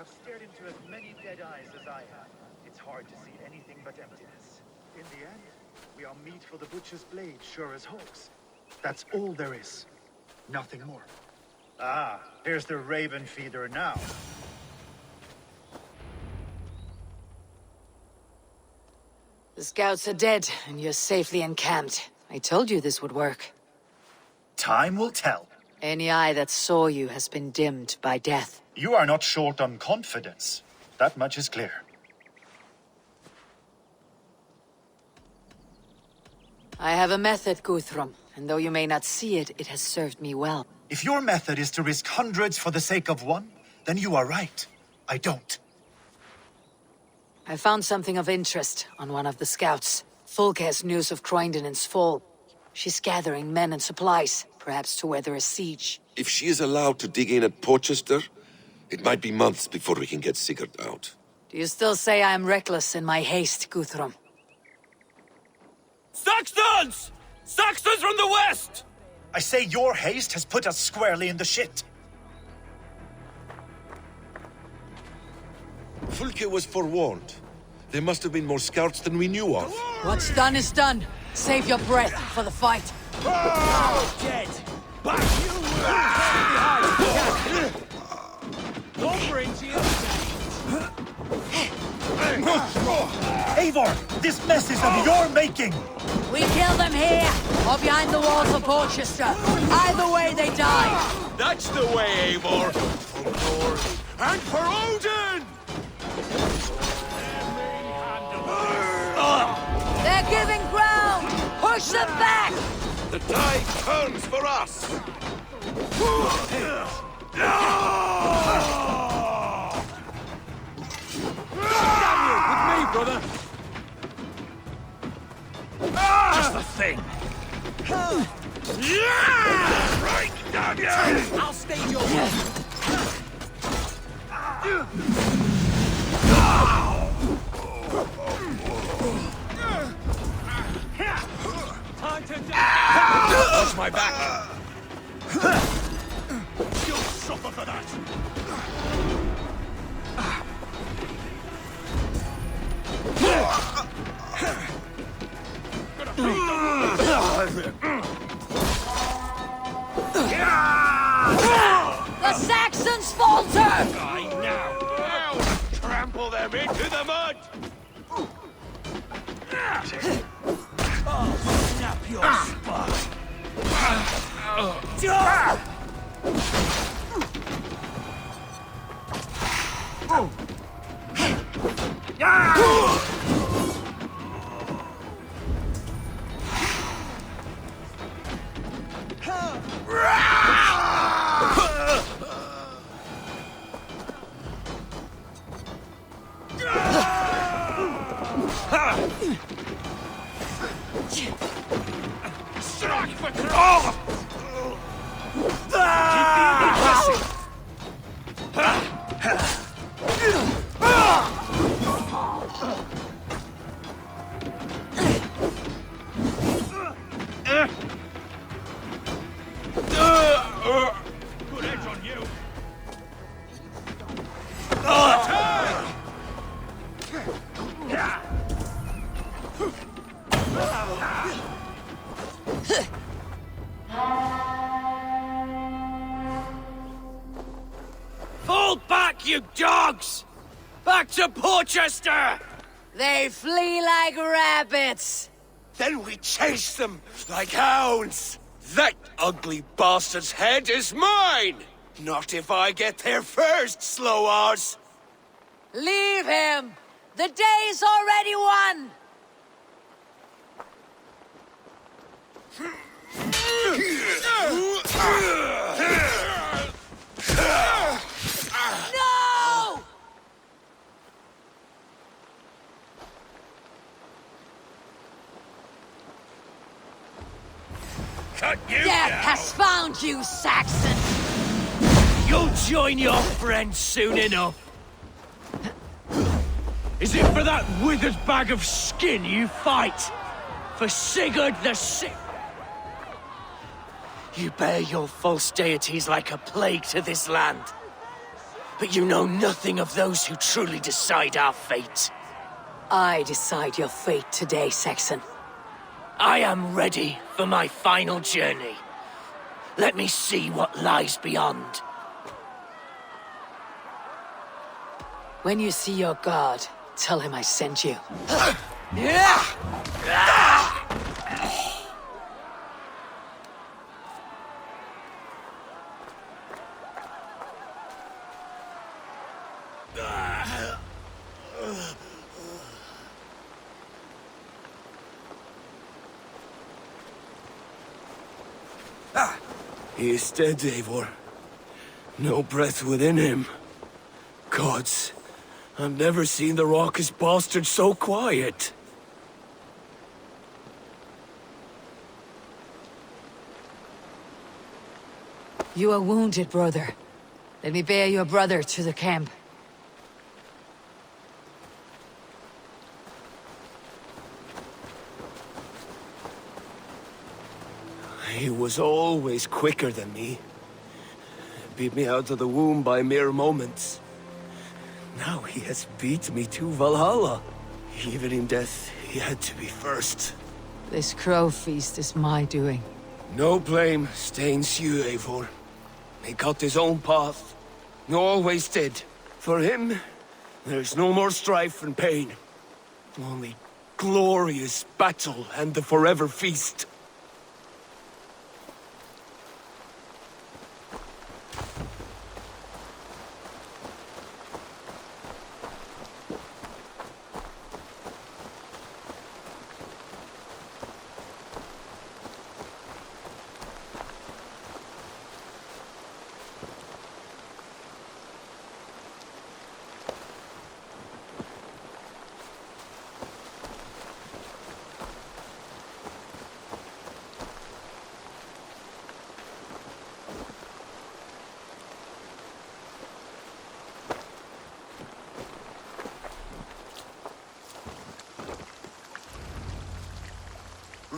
have stared into as many dead eyes as I have. It's hard to see anything but emptiness. In the end, we are meat for the butcher's blade, sure as hawks. That's all there is. Nothing more. Ah, here's the raven feeder now. The scouts are dead, and you're safely encamped. I told you this would work. Time will tell. Any eye that saw you has been dimmed by death. You are not short on confidence. That much is clear. I have a method, Guthrum, and though you may not see it, it has served me well. If your method is to risk hundreds for the sake of one, then you are right. I don't. I found something of interest on one of the scouts. Fulke has news of Croydon's fall. She's gathering men and supplies, perhaps to weather a siege. If she is allowed to dig in at Porchester, it might be months before we can get Sigurd out. Do you still say I am reckless in my haste, Guthrum? Saxons! Saxons from the west! I say your haste has put us squarely in the shit. Fulke was forewarned. There must have been more scouts than we knew of. What's done is done. Save your breath for the fight. Oh, dead! Back you will behind! Don't bring to your Eivor, this mess is of your making! We kill them here, or behind the walls of Porchester. Either way, they die. That's the way, Eivor! For glory and for Odin! They're giving ground! Push them back! The tide turns for us! With me, brother! Just the thing! Right, damn you! I'll stage your work! Time to Watch my back! You'll suffer for that! The Saxons falter! Die now! Trample them into the mud! Oh, snap your spine! Strike for throw! Good edge on you! Fall back, you dogs! Back to Porchester! They flee like rabbits. Then we chase them like hounds! That ugly bastard's head is mine! Not if I get there first, Slowars! Leave him! The day's already won! No! Cut you Death down! has found you, Saxon! You'll join your friends soon enough! Is it for that withered bag of skin you fight? For Sigurd the Sick? You bear your false deities like a plague to this land. But you know nothing of those who truly decide our fate. I decide your fate today, Saxon. I am ready for my final journey. Let me see what lies beyond. When you see your god, tell him I sent you. He is dead, Eivor. No breath within him. Gods, I've never seen the raucous bastard so quiet. You are wounded, brother. Let me bear your brother to the camp. He was always quicker than me. Beat me out of the womb by mere moments. Now he has beat me to Valhalla. Even in death, he had to be first. This crow feast is my doing. No blame stains you, Eivor. He got his own path. He always did. For him, there's no more strife and pain. Only glorious battle and the forever feast.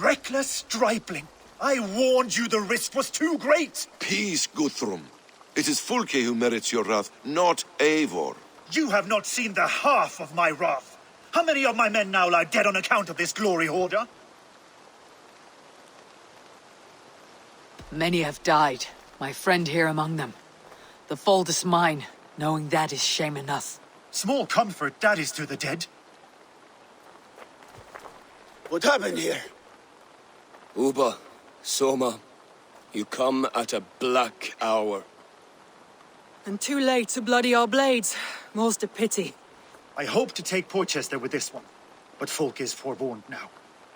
Reckless stripling! I warned you the risk was too great! Peace, Guthrum. It is Fulke who merits your wrath, not Eivor. You have not seen the half of my wrath. How many of my men now lie dead on account of this glory hoarder? Many have died, my friend here among them. The fault is mine, knowing that is shame enough. Small comfort that is to the dead. What happened here? Uba, Soma, you come at a black hour. And too late to bloody our blades. Most a pity. I hope to take Porchester with this one, but Folk is forewarned now.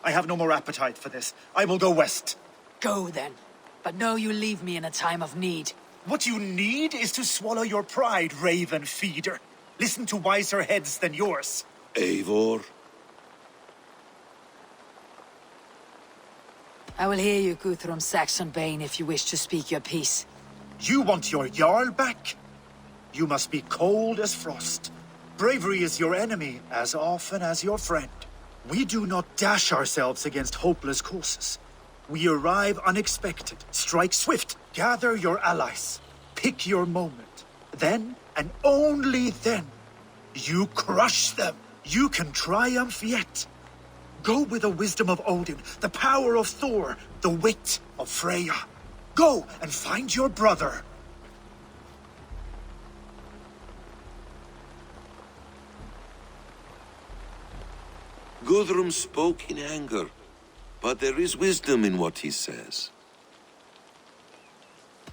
I have no more appetite for this. I will go west. Go then, but know you leave me in a time of need. What you need is to swallow your pride, raven feeder. Listen to wiser heads than yours. Eivor? I will hear you, Guthrum Saxon-Bane, if you wish to speak your piece. You want your Jarl back? You must be cold as frost. Bravery is your enemy as often as your friend. We do not dash ourselves against hopeless courses. We arrive unexpected, strike swift, gather your allies, pick your moment. Then, and only then, you crush them. You can triumph yet. Go with the wisdom of Odin, the power of Thor, the wit of Freya. Go and find your brother. Guthrum spoke in anger, but there is wisdom in what he says.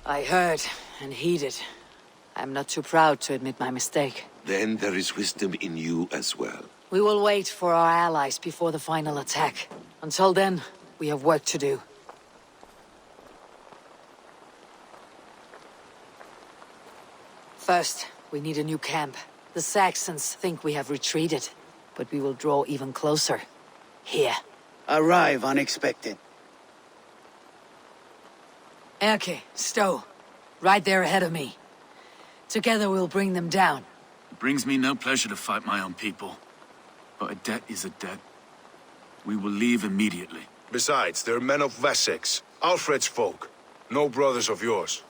I heard and heeded. I'm not too proud to admit my mistake. Then there is wisdom in you as well. We will wait for our allies before the final attack. Until then, we have work to do. First, we need a new camp. The Saxons think we have retreated, but we will draw even closer. Here. Arrive unexpected. Erke, Stowe. Right there ahead of me. Together we'll bring them down. It brings me no pleasure to fight my own people. But a debt is a debt. We will leave immediately. Besides, they're men of Wessex, Alfred's folk. No brothers of yours.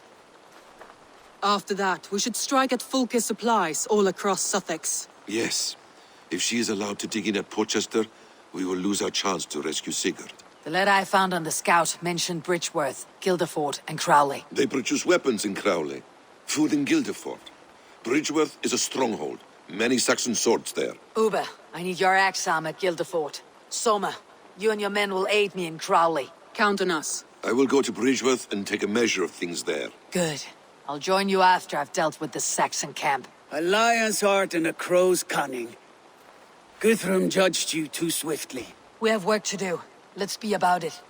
After that, we should strike at Fulke supplies all across Sussex. Yes. If she is allowed to dig in at Portchester, we will lose our chance to rescue Sigurd. The letter I found on the scout mentioned Bridgeworth, Guildeford, and Crowley. They produce weapons in Crowley, food in Guildeford. Bridgeworth is a stronghold. Many Saxon swords there. Uber, I need your axe arm at Guildeford. Soma, you and your men will aid me in Crowley. Count on us. I will go to Bridgeworth and take a measure of things there. Good. I'll join you after I've dealt with the Saxon camp. A lion's heart and a crow's cunning. Guthrum judged you too swiftly. We have work to do. Let's be about it.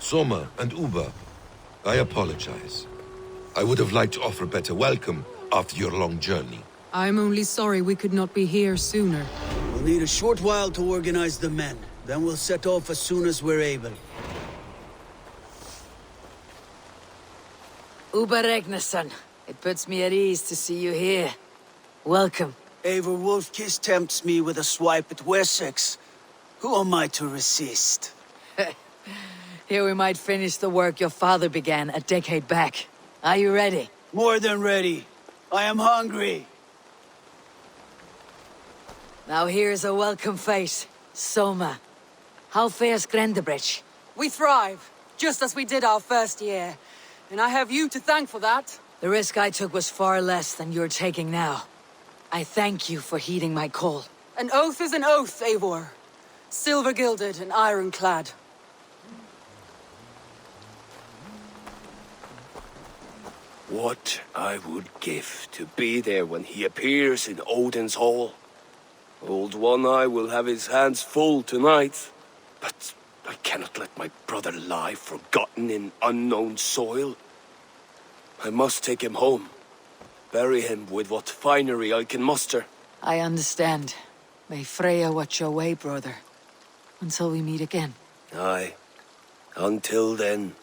Soma and Uba, I apologize. I would have liked to offer a better welcome after your long journey. I'm only sorry we could not be here sooner. We'll need a short while to organize the men. Then we'll set off as soon as we're able. Uber Regnason, it puts me at ease to see you here. Welcome. Eivor Wolfkiss tempts me with a swipe at Wessex. Who am I to resist? Here we might finish the work your father began a decade back. Are you ready? More than ready. I am hungry. Now here's a welcome face. Soma. How fares Grendebridge? We thrive, just as we did our first year. And I have you to thank for that. The risk I took was far less than you're taking now. I thank you for heeding my call. An oath is an oath, Eivor. Silver-gilded and ironclad. What I would give to be there when he appears in Odin's hall. Old One-Eye will have his hands full tonight. But I cannot let my brother lie forgotten in unknown soil. I must take him home. Bury him with what finery I can muster. I understand. May Freya watch your way, brother. Until we meet again. Aye. Until then.